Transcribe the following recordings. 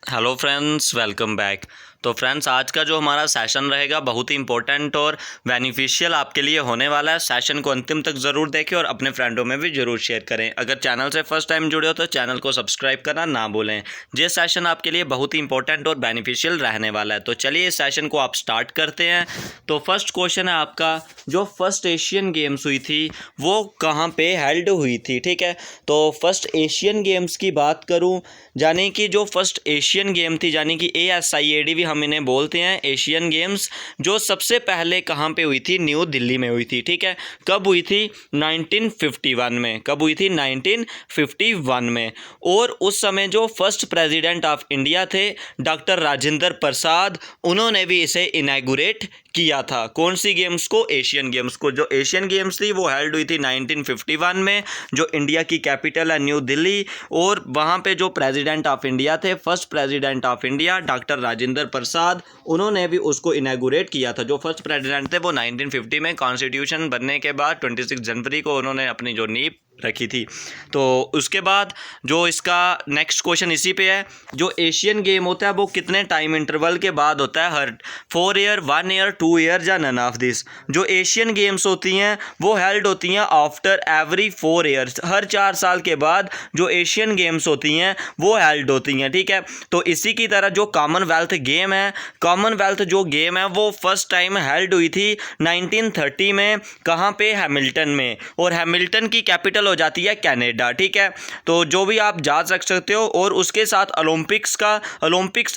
Hello friends, welcome back. तो friends, आज का जो हमारा सेशन रहेगा बहुत ही इंपॉर्टेंट और बेनिफिशियल आपके लिए होने वाला है। सेशन को अंतिम तक ज़रूर देखें और अपने फ्रेंडों में भी ज़रूर शेयर करें। अगर चैनल से फर्स्ट टाइम जुड़े हो तो चैनल को सब्सक्राइब करना ना भूलें। ये सेशन आपके लिए बहुत ही इंपॉर्टेंट और बेनिफिशियल रहने वाला है। तो चलिए इस सेशन को आप स्टार्ट करते हैं। तो फर्स्ट क्वेश्चन है आपका, जो फर्स्ट एशियन गेम्स हुई थी वो कहाँ पे हेल्ड हुई थी। ठीक है, तो फर्स्ट एशियन गेम्स की बात करूँ, यानी कि जो फर्स्ट एशियन गेम थी, यानी कि ASIAD भी हम इन्हें बोलते हैं, एशियन गेम्स, जो सबसे पहले कहाँ पे हुई थी, न्यू दिल्ली में हुई थी। ठीक है, कब हुई थी? 1951 में। कब हुई थी? 1951 में। और उस समय जो फर्स्ट प्रेसिडेंट ऑफ इंडिया थे डॉक्टर राजेंद्र प्रसाद, उन्होंने भी इसे इनैगुरेट किया था। कौन सी गेम्स को? एशियन गेम्स को। जो एशियन गेम्स थी वो हेल्ड हुई थी 1951 में, जो इंडिया की कैपिटल है न्यू दिल्ली। और वहाँ पे जो प्रेसिडेंट ऑफ इंडिया थे, first president of India doctor Rajendra Prasad, उन्होंने भी उसको इनैगुरेट किया था। जो फर्स्ट प्रेसिडेंट थे वो 1950 में कॉन्स्टिट्यूशन बनने के बाद 26 जनवरी को उन्होंने अपनी जो नींव रखी थी। तो उसके बाद जो इसका नेक्स्ट क्वेश्चन इसी पे है, जो एशियन गेम होता है वो कितने टाइम इंटरवल के बाद होता है? हर 4 ईयर, 1 ईयर, 2 ईयर या नन ऑफ दिस। जो एशियन गेम्स होती हैं वो हेल्ड होती हैं आफ्टर एवरी 4 ईयर्स। हर 4 साल के बाद जो एशियन गेम्स होती हैं वो हेल्ड होती हैं। ठीक है, तो इसी की तरह जो कॉमनवेल्थ गेम है, कॉमनवेल्थ जो गेम है वो फर्स्ट टाइम हेल्ड हुई थी 1930 में। कहाँ पे? हैमिल्टन में। और हैमिल्टन की कैपिटल हो जाती है कनाडा। ठीक है, तो जो भी आप याद रख सकते हो। और उसके साथ ओलंपिक्स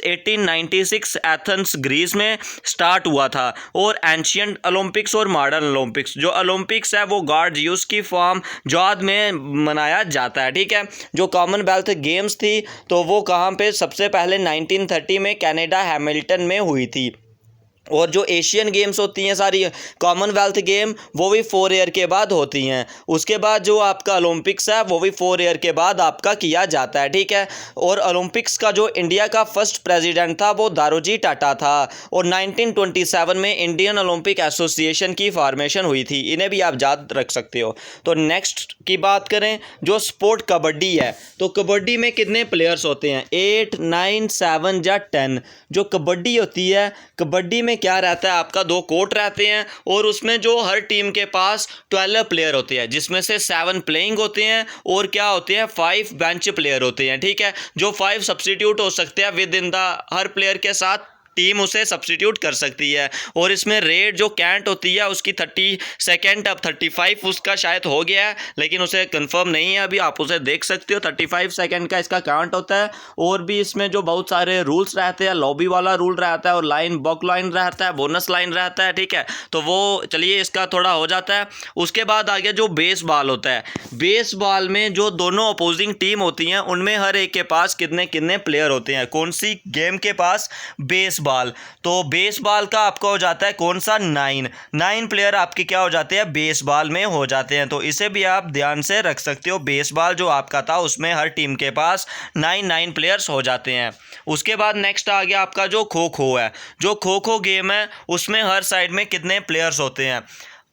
1896 एथेंस ग्रीस में स्टार्ट हुआ था। और एंशियंट ओलंपिक्स और मॉडर्न ओलंपिक्स, जो ओलंपिक्स है वो गॉड यूस की फॉर्म याद में मनाया जाता है। ठीक है, जो कॉमनवेल्थ गेम्स थी तो वो कहाँ पे? सबसे पहले 1930 में कनाडा हैमिल्टन में हुई थी। और जो एशियन गेम्स होती हैं सारी कॉमनवेल्थ गेम, वो भी 4 ईयर के बाद होती हैं। उसके बाद जो आपका ओलंपिक्स है वो भी 4 ईयर के बाद आपका किया जाता है। ठीक है, और ओलंपिक्स का जो इंडिया का फर्स्ट प्रेसिडेंट था वो दारोजी टाटा था। और 1927 में इंडियन ओलंपिक एसोसिएशन की फॉर्मेशन हुई थी। इन्हें भी आप याद रख सकते हो। तो नेक्स्ट की बात करें, जो स्पोर्ट कबड्डी है, तो कबड्डी में कितने प्लेयर्स होते हैं? 8, 9, 7 या 10। जो कबड्डी होती है, कबड्डी में क्या रहता है आपका? 2 कोर्ट रहते हैं और उसमें जो हर टीम के पास 12 प्लेयर होते हैं, जिसमें से 7 प्लेइंग होते हैं और क्या होते हैं? 5 बेंच प्लेयर होते हैं। ठीक है, जो 5 सब्स्टिट्यूट हो सकते हैं with in the, her player के साथ टीम उसे सब्स्टिट्यूट कर सकती है। और इसमें रेट जो कैंट होती है उसकी 30 सेकेंड, अब 35 उसका शायद हो गया है लेकिन उसे कंफर्म नहीं है अभी, आप उसे देख सकते हो। 35 सेकेंड का इसका काउंट होता है। और भी इसमें जो बहुत सारे रूल्स रहते हैं, लॉबी वाला रूल रहता है और लाइन बॉक लाइन रहता है, बोनस लाइन रहता है। ठीक है, तो वो चलिए इसका थोड़ा हो जाता है। उसके बाद आ गया जो बेसबॉल होता है। बेसबॉल में जो दोनों अपोजिंग टीम होती हैं उनमें हर एक के पास कितने कितने प्लेयर होते हैं? कौन सी गेम के पास? बेसबॉल। तो बेसबॉल का आपका हो जाता है कौन सा? 9 प्लेयर आपके क्या हो जाते हैं? बेसबॉल में हो जाते हैं। तो इसे भी आप ध्यान से रख सकते हो। बेसबॉल जो आपका था उसमें हर टीम के पास 9 प्लेयर्स हो जाते हैं। उसके बाद नेक्स्ट आ गया आपका जो खो खो है। जो खो खो गेम है उसमें हर साइड में कितने प्लेयर्स होते हैं?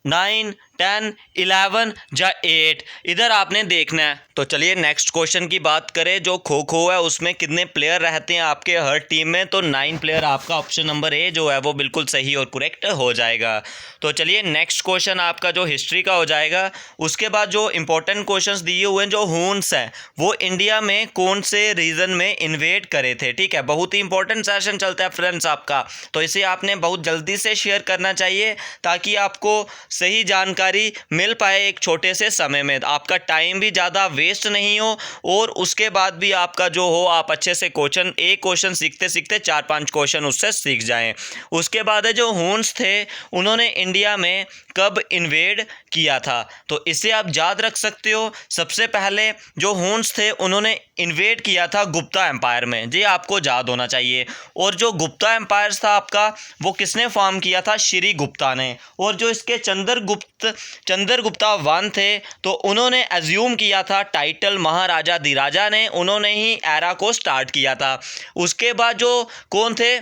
9, 10, 11 या 8, इधर आपने देखना है। तो चलिए नेक्स्ट क्वेश्चन की बात करें। जो खो खो है उसमें कितने प्लेयर रहते हैं आपके हर टीम में? तो 9 प्लेयर। आपका ऑप्शन नंबर ए जो है वो बिल्कुल सही और करेक्ट हो जाएगा। तो चलिए नेक्स्ट क्वेश्चन आपका जो हिस्ट्री का हो जाएगा। उसके बाद जो इंपॉर्टेंट क्वेश्चंस दिए हुए हैं, जो हून्स हैं वो इंडिया में कौन से रीजन में इन्वेड करे थे? ठीक है, बहुत ही इंपॉर्टेंट सेशन चलता है फ्रेंड्स आपका, तो इसे आपने बहुत जल्दी से शेयर करना चाहिए ताकि आपको सही जानकारी मिल पाए एक छोटे से समय में, आपका टाइम भी ज़्यादा वेस्ट नहीं हो और उसके बाद भी आपका जो हो आप अच्छे से एक क्वेश्चन सीखते सीखते 4-5 क्वेश्चन उससे सीख जाएं। उसके बाद है जो हून्स थे, उन्होंने इंडिया में कब इन्वेड किया था? तो इसे आप याद रख सकते हो। सबसे पहले जो हून्स थे उन्होंने इन्वेड किया था गुप्ता एम्पायर में, ये आपको याद होना चाहिए। और जो गुप्ता एम्पायर था आपका, वो किसने फॉर्म किया था? श्री गुप्ता ने। और जो इसके चंद्रगुप्ता वन थे तो उन्होंने एज्यूम किया था टाइटल महाराजा धीराजा ने, उन्होंने ही एरा को स्टार्ट किया था। उसके बाद जो कौन थे?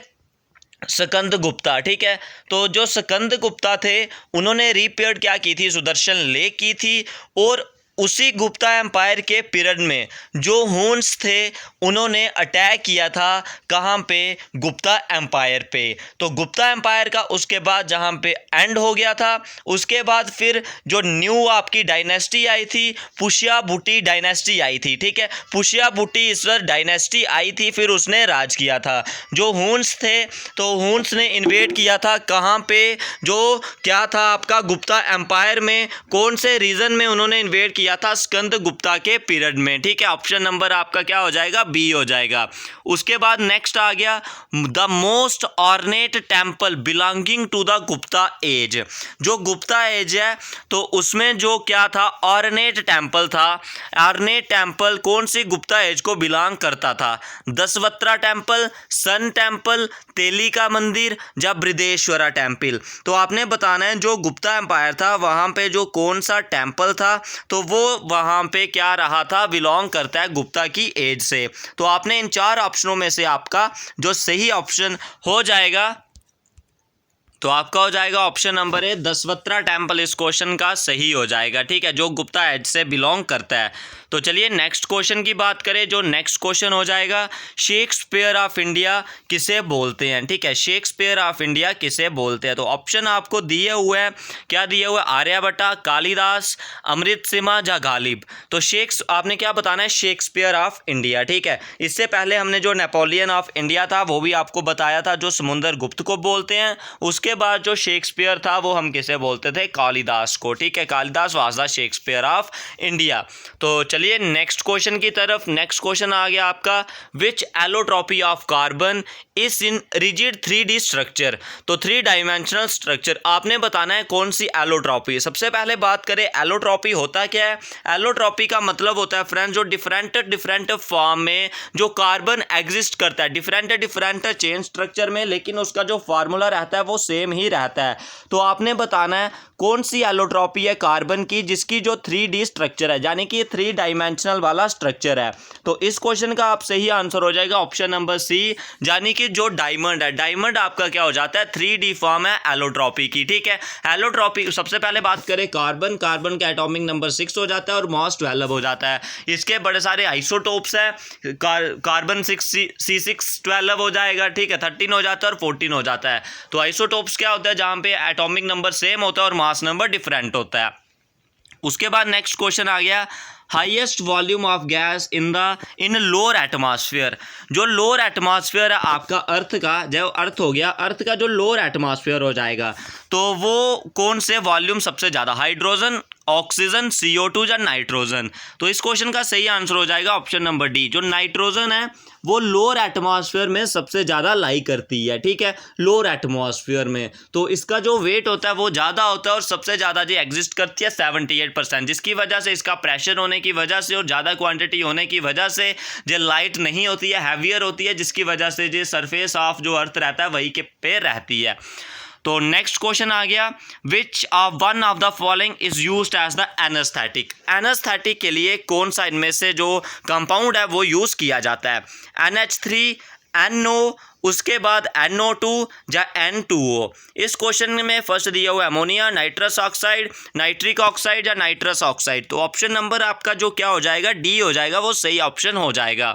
स्कंद गुप्ता। ठीक है, तो जो स्कंद गुप्ता थे उन्होंने रिपेयर्ड क्या की थी? सुदर्शन लेक की थी। और उसी गुप्ता एम्पायर के पीरियड में जो हुन्स थे उन्होंने अटैक किया था कहाँ पे, गुप्ता एम्पायर पे। तो गुप्ता एम्पायर का उसके बाद जहाँ पे एंड हो गया था, उसके बाद फिर जो न्यू आपकी डायनेस्टी आई थी, पुष्या बुटी डायनेस्टी आई थी, ठीक है, पुष्या बुटी ईश्वर डायनेस्टी आई थी, फिर उसने राज किया था। जो हुन्स थे तो हुन्स ने इन्वेड किया था कहाँ पे, जो क्या था आपका गुप्ता एम्पायर में, कौन से रीजन में उन्होंने इन्वेड किया था, स्कंद गुप्ता के पीरियड में, ठीक है। ऑप्शन नंबर आपका क्या हो जाएगा, बी हो जाएगा। उसके बाद नेक्स्ट आ गया the most ornate temple belonging to the Gupta age. जो गुप्ता एज है तो उसमें जो क्या था, ऑर्नेट टेम्पल था। ऑर्नेट टेम्पल कौन सी गुप्ता एज को बिलोंग करता था, दशवत्रा टेम्पल, सन टेम्पल, तेली का मंदिर या बृहदेश्वरा टेम्पल। तो आपने बताना है जो गुप्ता एम्पायर था वहाँ पे जो कौन सा टेम्पल था, तो वो वहाँ पे क्या रहा था, बिलोंग करता है गुप्ता की एज से। तो आपने इन चार ऑप्शनों में से आपका जो सही ऑप्शन हो जाएगा, तो आपका हो जाएगा ऑप्शन नंबर ए, दशवत्रा टेम्पल इस क्वेश्चन का सही हो जाएगा, ठीक है, जो गुप्ता एज से बिलोंग करता है। तो चलिए नेक्स्ट क्वेश्चन की बात करें। जो नेक्स्ट क्वेश्चन हो जाएगा, शेक्सपियर ऑफ इंडिया किसे बोलते हैं, ठीक है, शेक्सपियर ऑफ इंडिया किसे बोलते हैं। तो ऑप्शन आपको दिए हुए हैं, क्या दिए हुए, आर्यभट्ट, कालिदास, अमृत सिम्हा या गालिब। तो आपने क्या बताना है, शेक्सपियर ऑफ इंडिया, ठीक है। इससे पहले हमने जो नेपोलियन ऑफ इंडिया था वो भी आपको बताया था, जो समुंदर गुप्त को बोलते हैं। उसके बाद जो शेक्सपियर था वो हम किसे बोलते थे, कालिदास को, ठीक है, Kalidas was the Shakespeare of India. तो चलिए नेक्स्ट क्वेश्चन की तरफ। नेक्स्ट क्वेश्चन आ गया आपका, which allotropy of carbon is in rigid 3D structure. तो 3 डायमेंशनल स्ट्रक्चर आपने बताना है कौन सी एलोट्रॉपी। सबसे पहले बात करें एलोट्रॉपी होता क्या है। एलोट्रॉपी का मतलब होता है फ्रेंड्स, जो डिफरेंट फॉर्म में जो कार्बन एग्जिस्ट करता है, डिफरेंट चेन स्ट्रक्चर में, लेकिन उसका जो फार्मूला रहता है वो सेम ही रहता है। तो आपने बताना है कौन सी एलोट्रॉपी है कार्बन की जिसकी जो 3D स्ट्रक्चर है, यानी कि 3 डायमेंशनल वाला स्ट्रक्चर है। तो इस क्वेश्चन का आप सही आंसर हो जाएगा ऑप्शन नंबर सी, यानी कि जो डायमंड है, डायमंड आपका क्या हो जाता है, 3D फॉर्म है एलोट्रॉपी की, ठीक है। एलोट्रॉपी सबसे पहले बात करें कार्बन का एटॉमिक नंबर 6 हो जाता है और मास 12 हो जाता है। इसके बड़े सारे आइसोटोप्स हैं, कार्बन 6 C6 12 हो जाएगा, ठीक है, 13 हो जाता है और 14 हो जाता है। तो आइसोटोप्स क्या होता है, जहां पे एटॉमिक नंबर सेम होता है और मास नंबर डिफरेंट होता है। उसके बाद नेक्स्ट क्वेश्चन आ गया, highest volume of gas in lower atmosphere. जो लोअर एटमॉस्फेयर है आपका अर्थ का, जो अर्थ हो गया, अर्थ का जो लोअर एटमॉस्फेयर हो जाएगा, तो वो कौन से वॉल्यूम सबसे ज़्यादा, हाइड्रोजन, ऑक्सीजन, CO2 या नाइट्रोजन। तो इस क्वेश्चन का सही आंसर हो जाएगा ऑप्शन नंबर डी, जो नाइट्रोजन है वो लोअर एटमॉस्फेयर में सबसे ज़्यादा लाई करती है, ठीक है, लोअर एटमॉस्फेयर में। तो इसका जो वेट होता है वो ज़्यादा होता है और सबसे ज़्यादा जो एग्जिस्ट करती है 78%, जिसकी वजह से इसका प्रेशर होने की वजह से और ज़्यादा क्वांटिटी होने की वजह से जो लाइट नहीं होती है, हैवियर होती है, जिसकी वजह से जो सरफेस ऑफ जो अर्थ रहता है वही के पे रहती है। तो नेक्स्ट क्वेश्चन आ गया, which one of the following is used as the anaesthetic. Anaesthetic के लिए कौन सा इनमें से जो कंपाउंड है वो यूज़ किया जाता है, NH3, NO, उसके बाद NO2 या N2O। इस क्वेश्चन में फर्स्ट दिया हुआ ammonia, nitrous oxide, nitric oxide या नाइट्रस ऑक्साइड। तो ऑप्शन नंबर आपका जो क्या हो जाएगा, डी हो जाएगा, वो सही ऑप्शन हो जाएगा।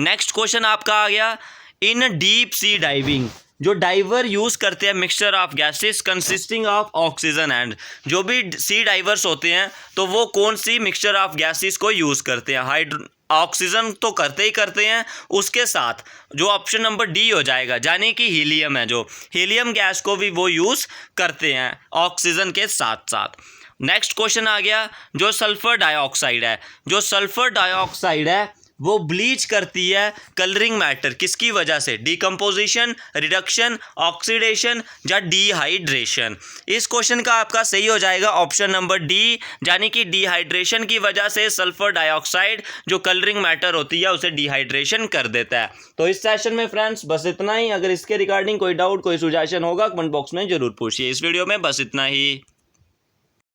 नेक्स्ट क्वेश्चन आपका आ गया, इन डीप सी डाइविंग जो डाइवर यूज़ करते हैं mixture of gases consisting of oxygen and, जो भी सी डाइवर्स होते हैं तो वो कौन सी मिक्सचर ऑफ गैसेस को यूज़ करते हैं, ऑक्सीजन तो करते ही करते हैं, उसके साथ जो ऑप्शन नंबर डी हो जाएगा, यानी कि हीलियम है, जो हीलियम गैस को भी वो यूज़ करते हैं ऑक्सीजन के साथ साथ। नेक्स्ट क्वेश्चन आ गया, जो सल्फर डाइऑक्साइड है, जो सल्फर डाइऑक्साइड है वो ब्लीच करती है कलरिंग मैटर, किसकी वजह से, डिकम्पोजिशन, रिडक्शन, ऑक्सीडेशन या डिहाइड्रेशन। इस क्वेश्चन का आपका सही हो जाएगा ऑप्शन नंबर डी, यानी कि डिहाइड्रेशन की वजह से सल्फर डाइऑक्साइड जो कलरिंग मैटर होती है उसे डिहाइड्रेशन कर देता है। तो इस सेशन में फ्रेंड्स बस इतना ही। अगर इसके रिगार्डिंग कोई डाउट, कोई सुजेशन होगा कमेंट बॉक्स में जरूर पूछिए। इस वीडियो में बस इतना ही।